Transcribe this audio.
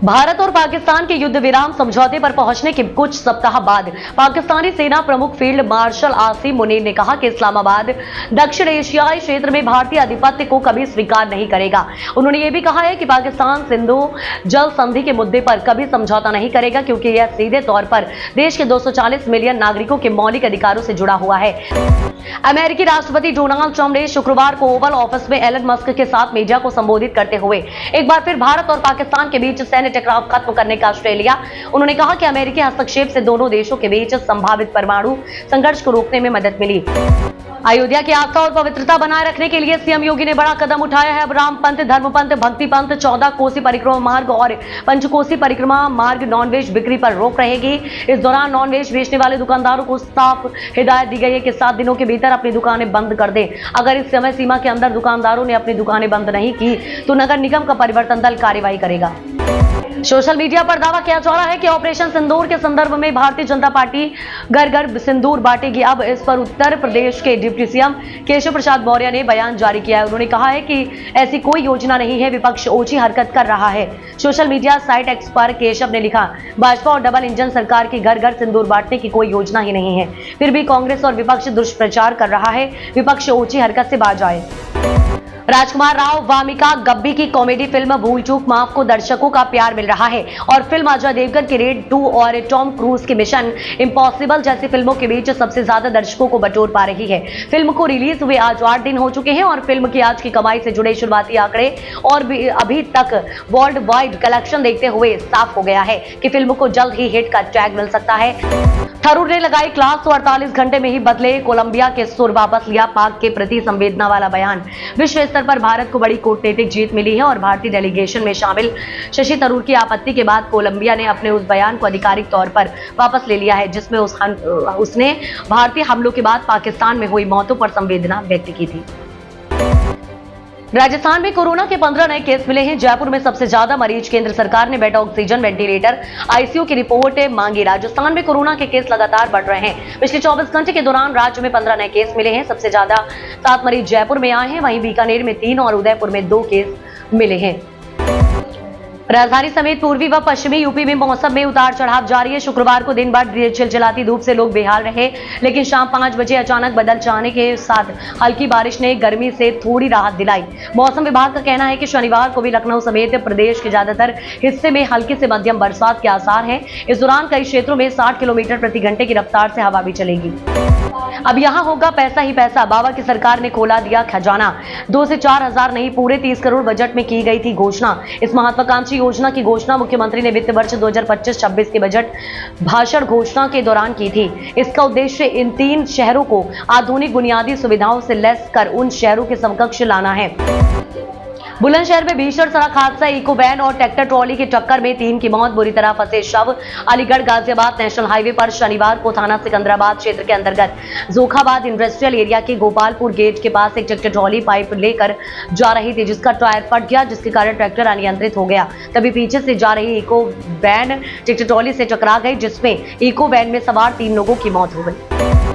भारत और पाकिस्तान के युद्ध विराम समझौते पर पहुंचने के कुछ सप्ताह बाद पाकिस्तानी सेना प्रमुख फील्ड मार्शल आसिम मुनीर ने कहा कि इस्लामाबाद दक्षिण एशियाई क्षेत्र में भारतीय आधिपत्य को कभी स्वीकार नहीं करेगा। उन्होंने ये भी कहा है कि पाकिस्तान सिंधु जल संधि के मुद्दे पर कभी समझौता नहीं करेगा, क्योंकि यह सीधे तौर पर देश के 240 मिलियन नागरिकों के मौलिक अधिकारों से जुड़ा हुआ है। अमेरिकी राष्ट्रपति डोनाल्ड ट्रंप ने शुक्रवार को ओवल ऑफिस में एलन मस्क के साथ मीडिया को संबोधित करते हुए एक बार फिर भारत और पाकिस्तान के बीच सैन्य टकराव खत्म करने का आश्वासन लिया। उन्होंने कहा कि अमेरिकी हस्तक्षेप से दोनों देशों के बीच संभावित परमाणु संघर्ष को रोकने में मदद मिली। अयोध्या की आस्था और पवित्रता बनाए रखने के लिए सीएम योगी ने बड़ा कदम उठाया है। अब रामपंथ, धर्मपंथ, भक्ति पंथ, 14 कोसी परिक्रमा मार्ग और पंचकोसी परिक्रमा मार्ग नॉनवेज बिक्री पर रोक रहेगी। इस दौरान नॉनवेज बेचने वाले दुकानदारों को साफ हिदायत दी गई है कि 7 दिनों के भीतर अपनी दुकानें बंद कर दें। अगर इस समय सीमा के अंदर दुकानदारों ने अपनी दुकानें बंद नहीं की तो नगर निगम का परिवर्तन दल कार्रवाई करेगा। सोशल मीडिया पर दावा किया जा रहा है कि ऑपरेशन सिंदूर के संदर्भ में भारतीय जनता पार्टी घर घर सिंदूर बांटेगी। अब इस पर उत्तर प्रदेश के डिप्टी सीएम केशव प्रसाद मौर्य ने बयान जारी किया है। उन्होंने कहा है कि ऐसी कोई योजना नहीं है, विपक्ष ओछी हरकत कर रहा है। सोशल मीडिया साइट एक्स पर केशव ने लिखा, भाजपा और डबल इंजन सरकार की घर घर सिंदूर बांटने की कोई योजना ही नहीं है, फिर भी कांग्रेस और विपक्ष दुष्प्रचार कर रहा है। विपक्ष ओछी हरकत से बाज आए। राजकुमार राव वामिका गब्बी की कॉमेडी फिल्म भूल चूक माफ को दर्शकों का प्यार मिल रहा है और फिल्म अजय देवगन की रेड 2 और टॉम क्रूज की मिशन इम्पॉसिबल जैसी फिल्मों के बीच सबसे ज्यादा दर्शकों को बटोर पा रही है। फिल्म को रिलीज हुए आज 8 दिन हो चुके हैं और फिल्म की आज की कमाई से जुड़े शुरुआती आंकड़े और भी अभी तक वर्ल्ड वाइड कलेक्शन देखते हुए साफ हो गया है कि फिल्म को जल्द ही हिट का टैग मिल सकता है। थरूर ने लगाई क्लास तो 48 घंटे में ही बदले कोलंबिया के सुर, वापस लिया पाक के प्रति संवेदना वाला बयान। विश्व स्तर पर भारत को बड़ी कूटनीतिक जीत मिली है और भारतीय डेलीगेशन में शामिल शशि थरूर की आपत्ति के बाद कोलंबिया ने अपने उस बयान को आधिकारिक तौर पर वापस ले लिया है जिसमें उसने भारतीय हमलों के बाद पाकिस्तान में हुई मौतों पर संवेदना व्यक्त की थी। राजस्थान में कोरोना के 15 नए केस मिले हैं। जयपुर में सबसे ज्यादा मरीज, केंद्र सरकार ने बेड, ऑक्सीजन, वेंटिलेटर, आईसीयू की रिपोर्ट मांगी। राजस्थान में कोरोना के केस लगातार बढ़ रहे हैं। पिछले 24 घंटे के दौरान राज्य में 15 नए केस मिले हैं। सबसे ज्यादा 7 मरीज जयपुर में आए हैं, वहीं बीकानेर में 3 और उदयपुर में 2 केस मिले हैं। राजधानी समेत पूर्वी व पश्चिमी यूपी में मौसम में उतार चढ़ाव जारी है। शुक्रवार को दिन भर चिलचिलाती धूप से लोग बेहाल रहे, लेकिन शाम 5 बजे अचानक बदल जाने के साथ हल्की बारिश ने गर्मी से थोड़ी राहत दिलाई। मौसम विभाग का कहना है कि शनिवार को भी लखनऊ समेत प्रदेश के ज्यादातर हिस्से में हल्की से मध्यम बरसात के आसार हैं। इस दौरान कई क्षेत्रों में 60 किलोमीटर प्रति घंटे की रफ्तार से हवा भी चलेगी। अब यहाँ होगा पैसा ही पैसा। बाबा की सरकार ने खोला दिया खजाना। 2 से 4 हजार नहीं, पूरे 30 करोड़ बजट में की गई थी घोषणा। इस महत्वाकांक्षी योजना की घोषणा मुख्यमंत्री ने वित्त वर्ष 2025-26 के बजट भाषण घोषणा के दौरान की थी। इसका उद्देश्य इन 3 शहरों को आधुनिक बुनियादी सुविधाओं से लैस कर उन शहरों के समकक्ष लाना है। बुलंदशहर में भीषण सड़क हादसा, इको वैन और ट्रैक्टर ट्रॉली की टक्कर में 3 की मौत, बुरी तरह फंसे शव। अलीगढ़ गाजियाबाद नेशनल हाईवे पर शनिवार को थाना सिकंदराबाद क्षेत्र के अंतर्गत जोखाबाद इंडस्ट्रियल एरिया के गोपालपुर गेट के पास एक ट्रैक्टर ट्रॉली पाइप लेकर जा रही थी, जिसका टायर फट गया, जिसके कारण ट्रैक्टर अनियंत्रित हो गया। तभी पीछे से जा रही इको वैन ट्रैक्टर ट्रॉली से टकरा गई, जिसमें इको वैन में सवार 3 लोगों की मौत हो गई।